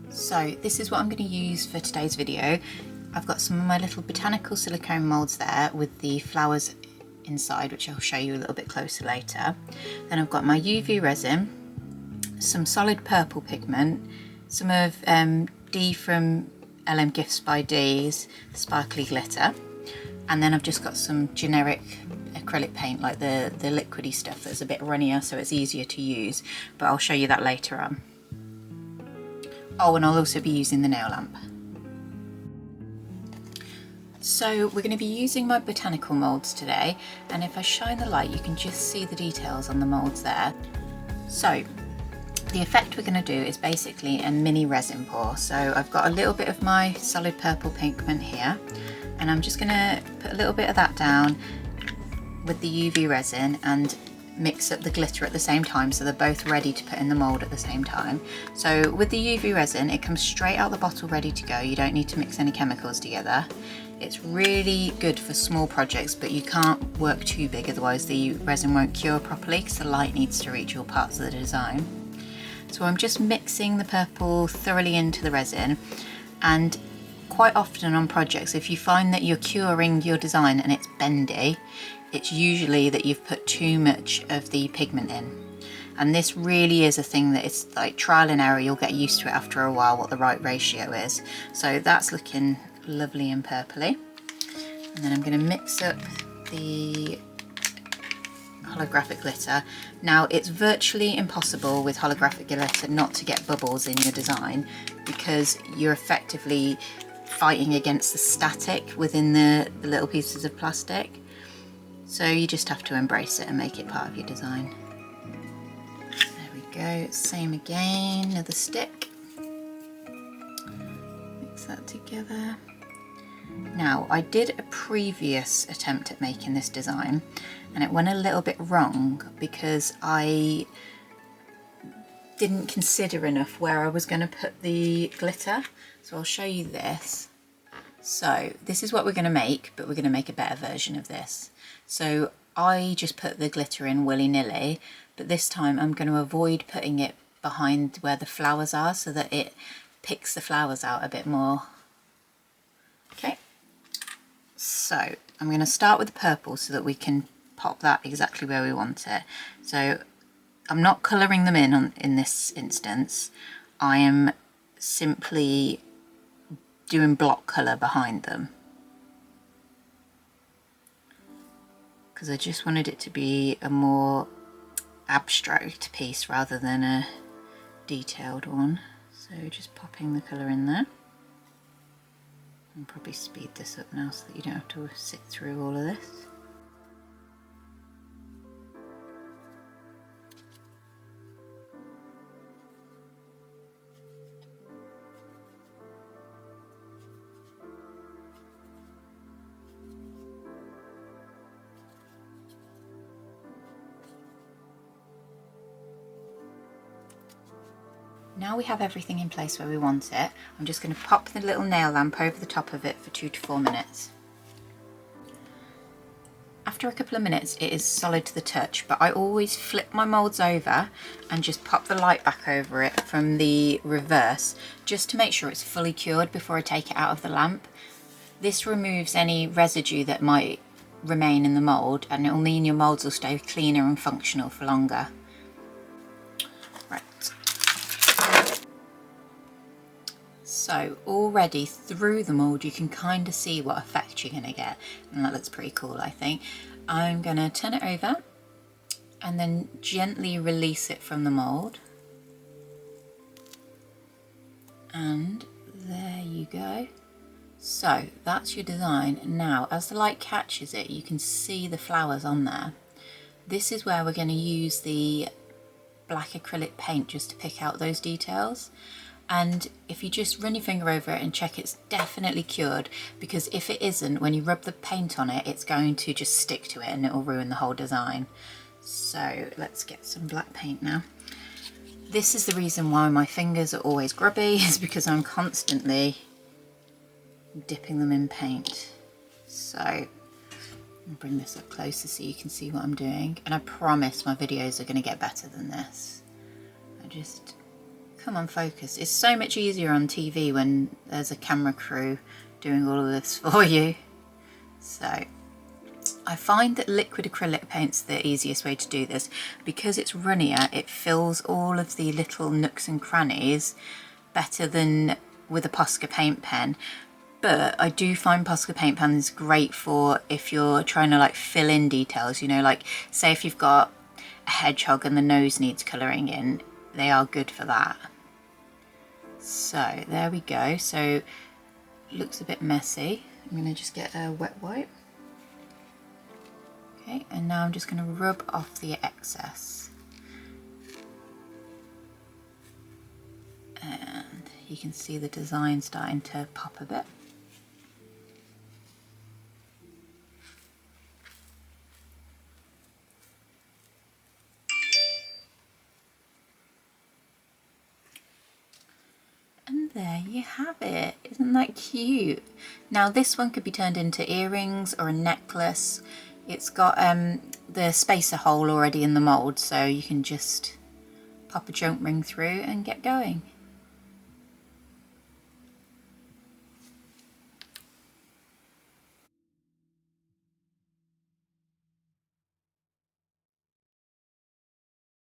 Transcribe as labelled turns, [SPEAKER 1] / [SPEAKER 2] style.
[SPEAKER 1] So this is what I'm going to use for today's video. I've got some of my little botanical silicone moulds there with the flowers inside, which I'll show you a little bit closer later. Then I've got my UV resin, some solid purple pigment, some of D from LM Gifts by D's sparkly glitter, and then I've just got some generic acrylic paint, like the liquidy stuff that's a bit runnier so it's easier to use, but I'll show you that later on. Oh, and I'll also be using the nail lamp. So we're going to be using my botanical moulds today, and if I shine the light you can just see the details on the moulds there. So the effect we're going to do is basically a mini resin pour. So I've got a little bit of my solid purple pigment here, and I'm just going to put a little bit of that down with the UV resin and mix up the glitter at the same time, so they're both ready to put in the mould at the same time. So with the UV resin, it comes straight out the bottle ready to go. You don't need to mix any chemicals together. It's really good for small projects, but you can't work too big, otherwise the resin won't cure properly because the light needs to reach all parts of the design. So I'm just mixing the purple thoroughly into the resin, and quite often on projects, if you find that you're curing your design and it's bendy, it's usually that you've put too much of the pigment in. And this really is a thing that it's like trial and error. You'll get used to it after a while what the right ratio is. So that's looking lovely and purpley. And then I'm going to mix up the holographic glitter. Now it's virtually impossible with holographic glitter not to get bubbles in your design, because you're effectively fighting against the static within the little pieces of plastic. So you just have to embrace it and make it part of your design. There we go, same again, another stick. Mix that together. Now, I did a previous attempt at making this design and it went a little bit wrong because I didn't consider enough where I was going to put the glitter. So I'll show you this. So this is what we're going to make, but we're going to make a better version of this. So I just put the glitter in willy-nilly, but this time I'm going to avoid putting it behind where the flowers are so that it picks the flowers out a bit more. Okay, so I'm going to start with the purple so that we can pop that exactly where we want it. So I'm not colouring them in this instance. I am simply doing block colour behind them, because I just wanted it to be a more abstract piece rather than a detailed one. So just popping the colour in there. I'll probably speed this up now so that you don't have to sit through all of this. Now we have everything in place where we want it, I'm just going to pop the little nail lamp over the top of it for 2 to 4 minutes. After a couple of minutes it is solid to the touch, but I always flip my moulds over and just pop the light back over it from the reverse, just to make sure it's fully cured before I take it out of the lamp. This removes any residue that might remain in the mould, and it will mean your moulds will stay cleaner and functional for longer. So already through the mould you can kind of see what effect you're going to get, and that looks pretty cool, I think. I'm going to turn it over and then gently release it from the mould, and there you go. So that's your design. Now as the light catches it you can see the flowers on there. This is where we're going to use the black acrylic paint just to pick out those details. And if you just run your finger over it and check it's definitely cured, because if it isn't, when you rub the paint on it, it's going to just stick to it and it will ruin the whole design. So let's get some black paint now. This is the reason why my fingers are always grubby, is because I'm constantly dipping them in paint. So I'll bring this up closer so you can see what I'm doing, and I promise my videos are going to get better than this. I just Come on, focus. It's so much easier on TV when there's a camera crew doing all of this for you. So I find that liquid acrylic paint's the easiest way to do this. Because it's runnier, it fills all of the little nooks and crannies better than with a Posca paint pen. But I do find Posca paint pens great for if you're trying to like fill in details, you know, like say if you've got a hedgehog and the nose needs colouring in, they are good for that. So there we go. So it looks a bit messy. I'm going to just get a wet wipe. Okay, and now I'm just going to rub off the excess. And you can see the design starting to pop a bit. And there you have it. Isn't that cute? Now this one could be turned into earrings or a necklace. It's got the spacer hole already in the mould, so you can just pop a jump ring through and get going.